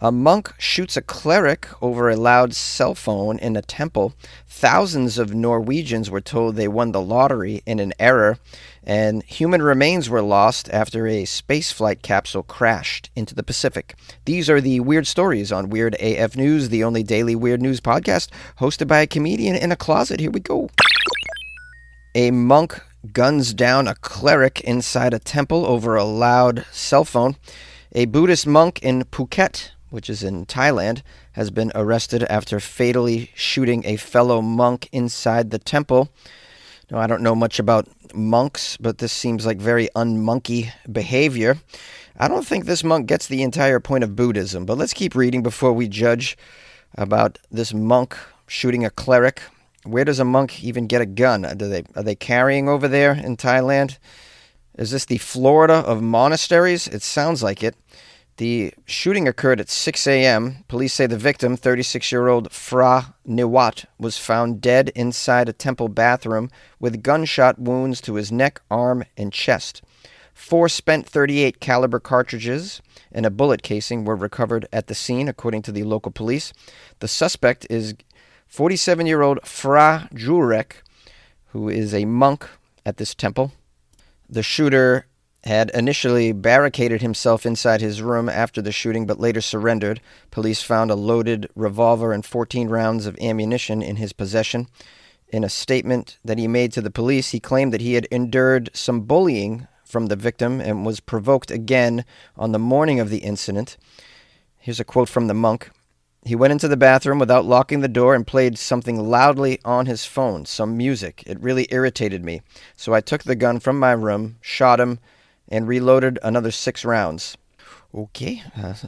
A monk shoots a cleric over a loud cell phone in a temple. Thousands of Norwegians were told they won the lottery in an error. And human remains were lost after a spaceflight capsule crashed into the Pacific. These are the weird stories on Weird AF News, the only daily weird news podcast hosted by a comedian in a closet. Here we go. A monk guns down a cleric inside a temple over a loud cell phone. A Buddhist monk in Phuket, which is in Thailand, has been arrested after fatally shooting a fellow monk inside the temple. Now, I don't know much about monks, but this seems like very unmonkey behavior. I don't think this monk gets the entire point of Buddhism, but let's keep reading before we judge about this monk shooting a cleric. Where does a monk even get a gun? Are they carrying over there in Thailand? Is this the Florida of monasteries? It sounds like it. The shooting occurred at 6 a.m. Police say the victim, 36-year-old Phra Niwat, was found dead inside a temple bathroom with gunshot wounds to his neck, arm, and chest. 4 spent .38 caliber cartridges and a bullet casing were recovered at the scene, according to the local police. The suspect is 47-year-old Phra Jurek, who is a monk at this temple. The shooter had initially barricaded himself inside his room after the shooting, but later surrendered. Police found a loaded revolver and 14 rounds of ammunition in his possession. In a statement that he made to the police, he claimed that he had endured some bullying from the victim and was provoked again on the morning of the incident. Here's a quote from the monk. He went into the bathroom without locking the door and played something loudly on his phone, some music. It really irritated me. So I took the gun from my room, shot him, and reloaded another 6 rounds. Okay.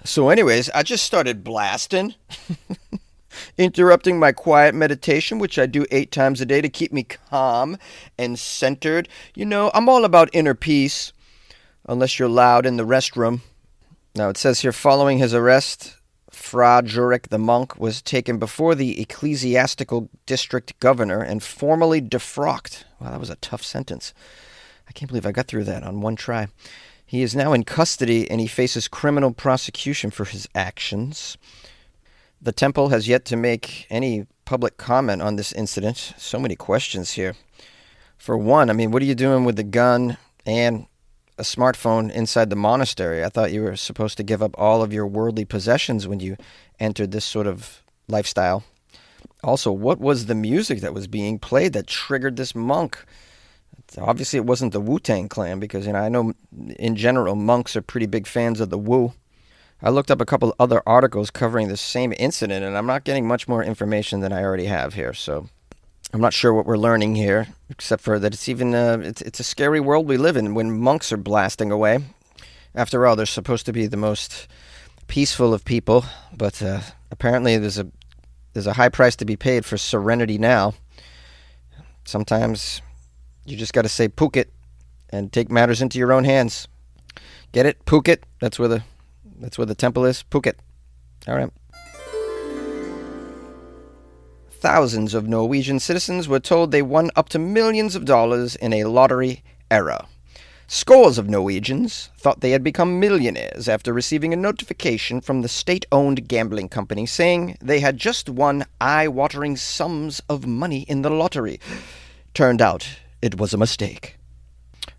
So anyways, I just started blasting, interrupting my quiet meditation, which I do 8 times a day to keep me calm and centered. You know, I'm all about inner peace, unless you're loud in the restroom. Now, it says here, following his arrest, Phra Jurek, the monk, was taken before the ecclesiastical district governor and formally defrocked. Wow, that was a tough sentence. I can't believe I got through that on one try. He is now in custody and he faces criminal prosecution for his actions. The temple has yet to make any public comment on this incident. So many questions here. For one, I mean, what are you doing with the gun and a smartphone inside the monastery? I thought you were supposed to give up all of your worldly possessions when you entered this sort of lifestyle. Also, what was the music that was being played that triggered this monk? Obviously, it wasn't the Wu-Tang Clan because, I know in general monks are pretty big fans of the Wu. I looked up a couple other articles covering the same incident, and I'm not getting much more information than I already have here. So I'm not sure what we're learning here, except for that it's even it's a scary world we live in when monks are blasting away. After all, they're supposed to be the most peaceful of people, but apparently there's a high price to be paid for serenity now. Sometimes you just got to say Phuket and take matters into your own hands. Get it? Phuket. That's where the temple is. Phuket. All right. Thousands of Norwegian citizens were told they won up to millions of dollars in a lottery error. Scores of Norwegians thought they had become millionaires after receiving a notification from the state-owned gambling company saying they had just won eye-watering sums of money in the lottery. Turned out it was a mistake.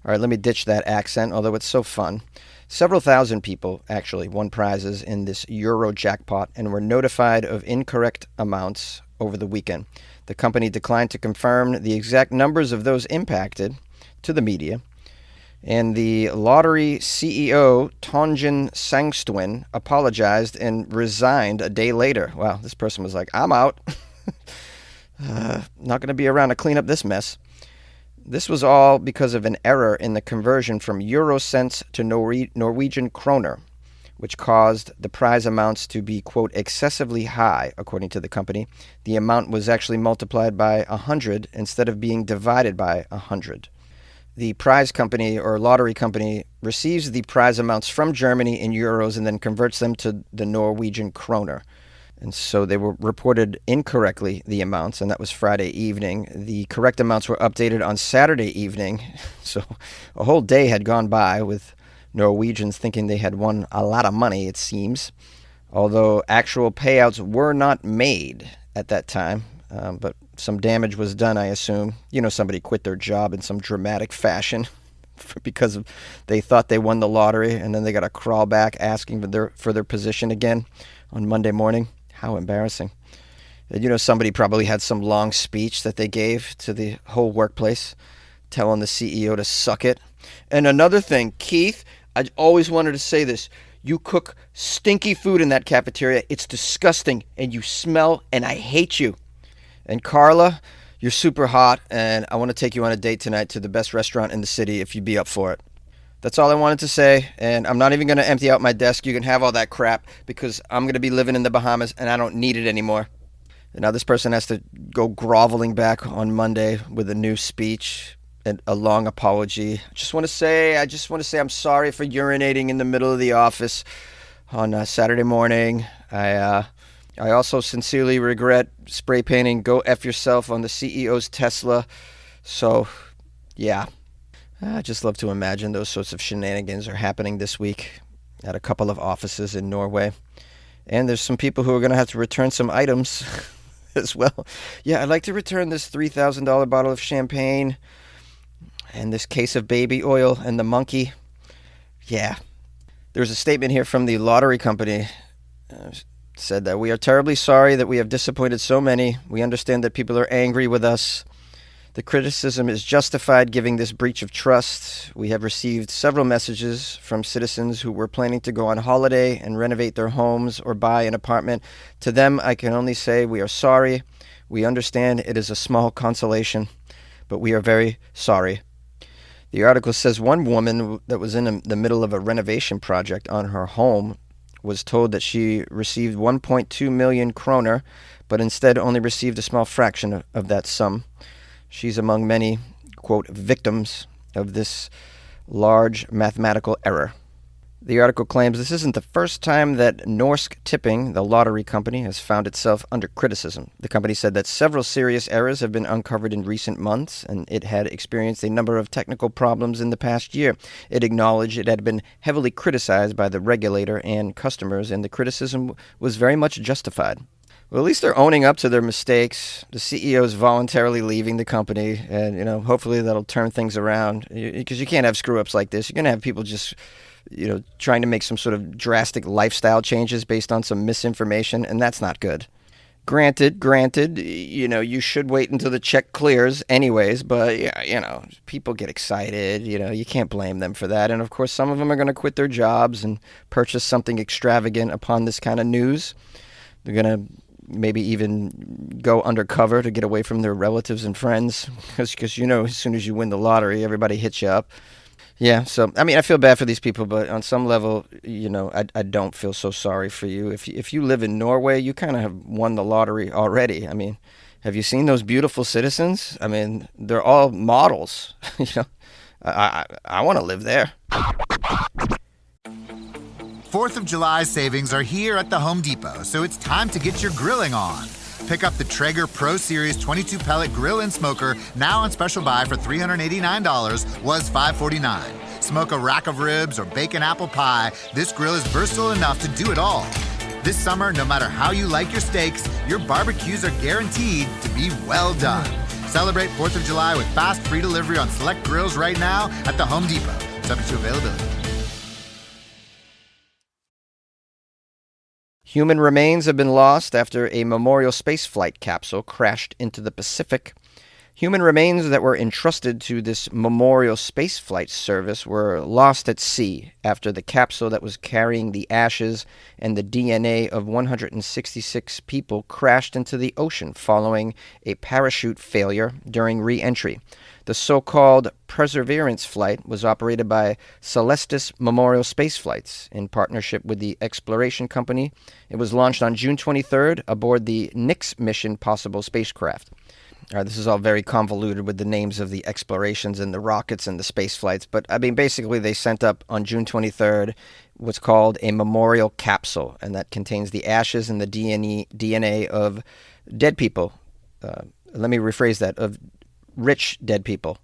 All right, let me ditch that accent, although it's so fun. Several thousand people actually won prizes in this Euro jackpot and were notified of incorrect amounts over the weekend. The company declined to confirm the exact numbers of those impacted to the media. And the lottery CEO, Tonjin Sangstwin, apologized and resigned a day later. Wow, this person was like, I'm out. Not going to be around to clean up this mess. This was all because of an error in the conversion from euro cents to Norwegian kroner, which caused the prize amounts to be, quote, excessively high, according to the company. The amount was actually multiplied by 100 instead of being divided by 100. The prize company or lottery company receives the prize amounts from Germany in euros and then converts them to the Norwegian kroner. And so they were reported incorrectly, the amounts, and that was Friday evening. The correct amounts were updated on Saturday evening. So a whole day had gone by with Norwegians thinking they had won a lot of money, it seems. although actual payouts were not made at that time. But some damage was done, I assume. Somebody quit their job in some dramatic fashion because they thought they won the lottery, and then they got to crawl back asking for their position again on Monday morning. How embarrassing. And somebody probably had some long speech that they gave to the whole workplace telling the CEO to suck it. And another thing, Keith, I always wanted to say this. You cook stinky food in that cafeteria. It's disgusting, and you smell, and I hate you. And Carla, you're super hot, and I want to take you on a date tonight to the best restaurant in the city if you'd be up for it. That's all I wanted to say, and I'm not even going to empty out my desk. You can have all that crap because I'm going to be living in the Bahamas, and I don't need it anymore. And now this person has to go groveling back on Monday with a new speech and a long apology. I just want to say I'm sorry for urinating in the middle of the office on Saturday morning. I also sincerely regret spray painting "Go F Yourself" on the CEO's Tesla. So, yeah. I just love to imagine those sorts of shenanigans are happening this week at a couple of offices in Norway. And there's some people who are going to have to return some items as well. Yeah, I'd like to return this $3,000 bottle of champagne and this case of baby oil and the monkey. Yeah. There's a statement here from the lottery company. Said that we are terribly sorry that we have disappointed so many. We understand that people are angry with us. The criticism is justified given this breach of trust. We have received several messages from citizens who were planning to go on holiday and renovate their homes or buy an apartment. To them, I can only say we are sorry. We understand it is a small consolation, but we are very sorry. The article says one woman that was in the middle of a renovation project on her home was told that she received 1.2 million kroner, but instead only received a small fraction of that sum. She's among many, quote, victims of this large mathematical error. The article claims this isn't the first time that Norsk Tipping, the lottery company, has found itself under criticism. The company said that several serious errors have been uncovered in recent months, and it had experienced a number of technical problems in the past year. It acknowledged it had been heavily criticized by the regulator and customers, and the criticism was very much justified. Well, at least they're owning up to their mistakes. The CEO is voluntarily leaving the company, and, hopefully that'll turn things around, because you can't have screw-ups like this. You're going to have people just trying to make some sort of drastic lifestyle changes based on some misinformation, and that's not good. Granted, you should wait until the check clears anyways, but, people get excited, you can't blame them for that. And, of course, some of them are going to quit their jobs and purchase something extravagant upon this kind of news. They're going to maybe even go undercover to get away from their relatives and friends, because, as soon as you win the lottery, everybody hits you up. Yeah, so, I feel bad for these people, but on some level, I don't feel so sorry for you. If you live in Norway, you kind of have won the lottery already. Have you seen those beautiful citizens? They're all models. I want to live there. 4th of July savings are here at the Home Depot, so it's time to get your grilling on. Pick up the Traeger Pro Series 22 pellet grill and smoker, now on special buy for $389, was $549. Smoke a rack of ribs or bake an apple pie, this grill is versatile enough to do it all. This summer, no matter how you like your steaks, your barbecues are guaranteed to be well done. Celebrate 4th of July with fast free delivery on select grills right now at the Home Depot. Subject to availability. Human remains have been lost after a Memorial spaceflight capsule crashed into the Pacific. Human remains that were entrusted to this Memorial spaceflight service were lost at sea after the capsule that was carrying the ashes and the DNA of 166 people crashed into the ocean following a parachute failure during re-entry. The so-called Perseverance flight was operated by Celestis Memorial Space Flights in partnership with the exploration company. It was launched on June 23rd aboard the Nix mission Possible spacecraft. This is all very convoluted with the names of the explorations and the rockets and the space flights. But, basically they sent up on June 23rd what's called a memorial capsule, and that contains the ashes and the DNA of dead people. Let me rephrase that, of rich dead people.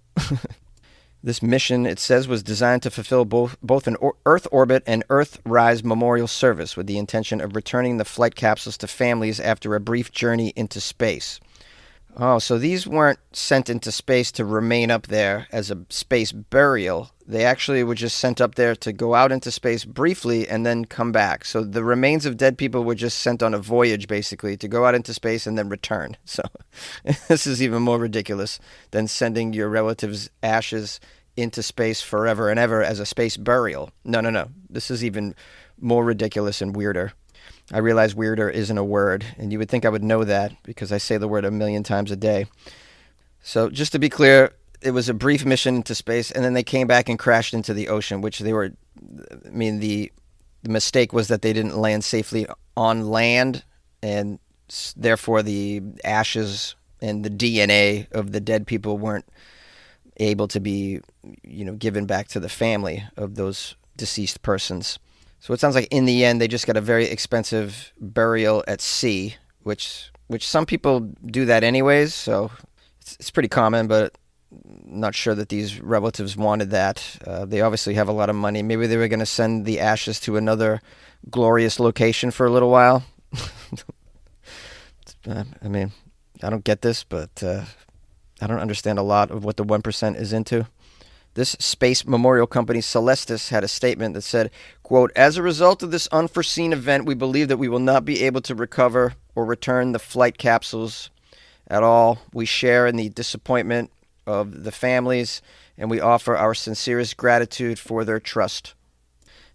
This mission, it says, was designed to fulfill both an Earth orbit and Earthrise memorial service with the intention of returning the flight capsules to families after a brief journey into space. Oh, so these weren't sent into space to remain up there as a space burial. They actually were just sent up there to go out into space briefly and then come back. So the remains of dead people were just sent on a voyage, basically, to go out into space and then return. So this is even more ridiculous than sending your relatives' ashes into space forever and ever as a space burial. No. This is even more ridiculous and weirder. I realize weirder isn't a word, and you would think I would know that because I say the word 1,000,000 times a day. So just to be clear, it was a brief mission into space, and then they came back and crashed into the ocean, which the mistake was that they didn't land safely on land, and therefore the ashes and the DNA of the dead people weren't able to be, given back to the family of those deceased persons. So it sounds like in the end they just got a very expensive burial at sea, which some people do that anyways. So it's pretty common, but not sure that these relatives wanted that. They obviously have a lot of money. Maybe they were going to send the ashes to another glorious location for a little while. I don't get this, but I don't understand a lot of what the 1% is into. This space memorial company, Celestis, had a statement that said, quote, "As a result of this unforeseen event, we believe that we will not be able to recover or return the flight capsules at all. We share in the disappointment of the families, and we offer our sincerest gratitude for their trust."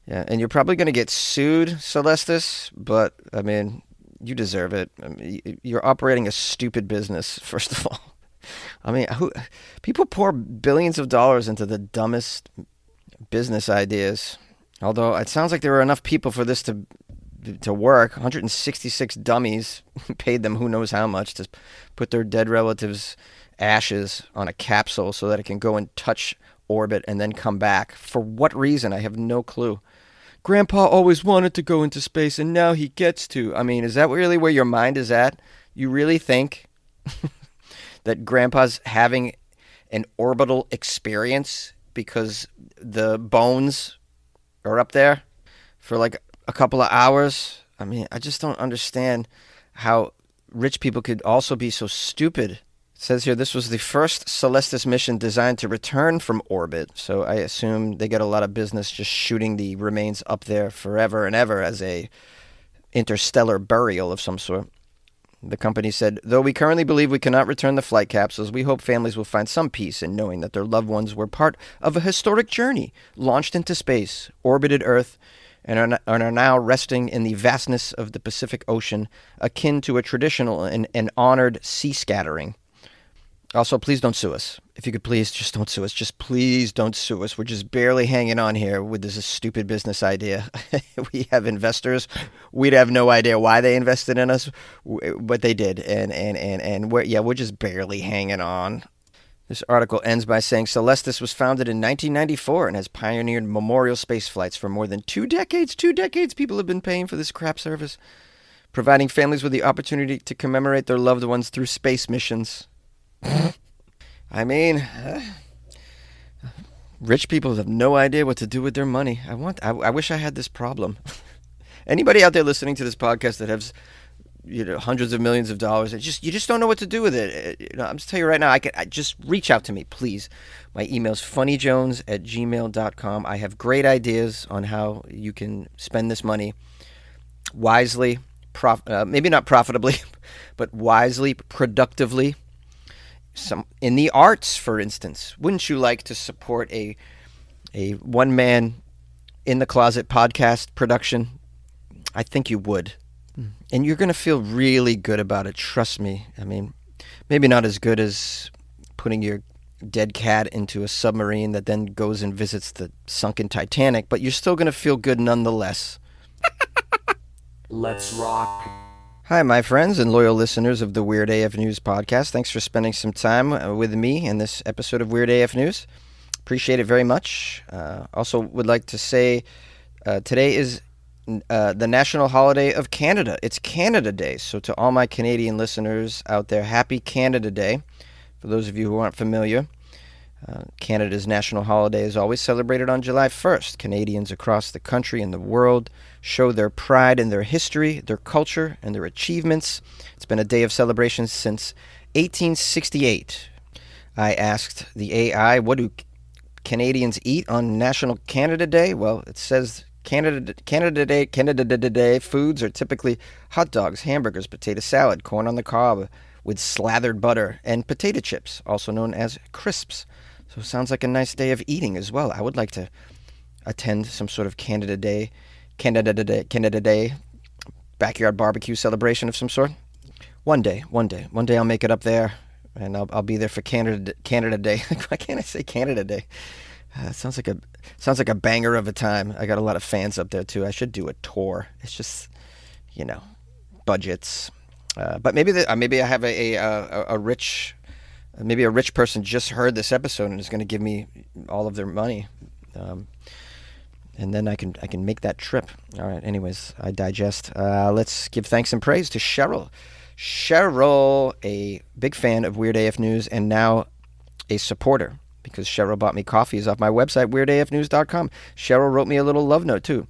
Yeah, and you're probably going to get sued, Celestis, but, you deserve it. You're operating a stupid business, first of all. People pour billions of dollars into the dumbest business ideas. Although it sounds like there were enough people for this to work. 166 dummies paid them who knows how much to put their dead relatives' ashes on a capsule so that it can go and touch orbit and then come back. For what reason? I have no clue. Grandpa always wanted to go into space and now he gets to. Is that really where your mind is at? You really think that Grandpa's having an orbital experience because the bones are up there for like a couple of hours? I just don't understand how rich people could also be so stupid. It says here this was the first Celestis mission designed to return from orbit, so I assume they get a lot of business just shooting the remains up there forever and ever as a interstellar burial of some sort. The company said, "Though we currently believe we cannot return the flight capsules, we hope families will find some peace in knowing that their loved ones were part of a historic journey, launched into space, orbited Earth, and are now resting in the vastness of the Pacific Ocean, akin to a traditional and honored sea scattering." Also, please don't sue us. If you could please, just don't sue us. Just please don't sue us. We're just barely hanging on here with this stupid business idea. We have investors. We'd have no idea why they invested in us, but they did. And we're just barely hanging on. This article ends by saying Celestis was founded in 1994 and has pioneered memorial space flights for more than 2 decades. 2 decades people have been paying for this crap service, providing families with the opportunity to commemorate their loved ones through space missions. Rich people have no idea what to do with their money. I wish I had this problem. Anybody out there listening to this podcast that has, hundreds of millions of dollars, you just don't know what to do with it. I'm just telling you right now, I just reach out to me, please. My email's funnyjones@gmail.com. I have great ideas on how you can spend this money wisely, maybe not profitably, but wisely, productively. In the arts, for instance. Wouldn't you like to support a one-man in-the-closet podcast production? I think you would. And you're going to feel really good about it, trust me. Maybe not as good as putting your dead cat into a submarine that then goes and visits the sunken Titanic, but you're still going to feel good nonetheless. Let's rock. Hi, my friends and loyal listeners of the Weird AF News podcast. Thanks for spending some time with me in this episode of Weird AF News. Appreciate it very much. Also would like to say today is the national holiday of Canada. It's Canada Day. So to all my Canadian listeners out there, happy Canada Day. For those of you who aren't familiar, Canada's national holiday is always celebrated on July 1st. Canadians across the country and the world show their pride in their history, their culture, and their achievements. It's been a day of celebration since 1868. I asked the AI, what do Canadians eat on National Canada Day? Well, it says Canada Day foods are typically hot dogs, hamburgers, potato salad, corn on the cob with slathered butter, and potato chips, also known as crisps. So it sounds like a nice day of eating as well. I would like to attend some sort of Canada Day backyard barbecue celebration of some sort. One day I'll make it up there, and I'll be there for Canada Day. Why can't I say Canada Day? Sounds like a banger of a time. I got a lot of fans up there too. I should do a tour. It's just, budgets. But maybe I have a rich person just heard this episode and is going to give me all of their money, and then I can make that trip. All right. Anyways, I digest. Let's give thanks and praise to Cheryl. Cheryl, a big fan of Weird AF News and now a supporter, because Cheryl bought me coffees off my website, weirdafnews.com. Cheryl wrote me a little love note too.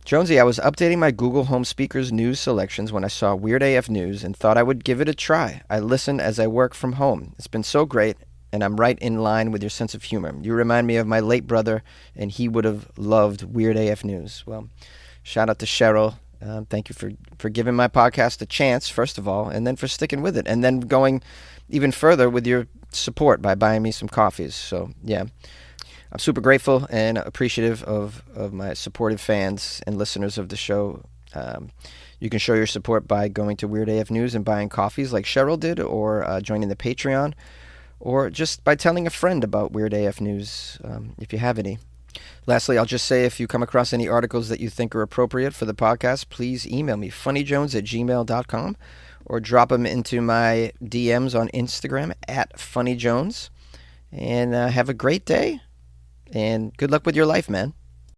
Jonesy, I was updating my Google Home Speakers news selections when I saw Weird AF News and thought I would give it a try. I listen as I work from home. It's been so great, and I'm right in line with your sense of humor. You remind me of my late brother, and he would have loved Weird AF News. Well, shout out to Cheryl. Thank you for giving my podcast a chance, first of all, and then for sticking with it, and then going even further with your support by buying me some coffees. So, yeah. I'm super grateful and appreciative of my supportive fans and listeners of the show. You can show your support by going to Weird AF News and buying coffees like Cheryl did, or joining the Patreon, or just by telling a friend about Weird AF News, if you have any. Lastly, I'll just say, if you come across any articles that you think are appropriate for the podcast, please email me, funnyjones@gmail.com, or drop them into my DMs on Instagram @funnyjones. And have a great day. And good luck with your life, man.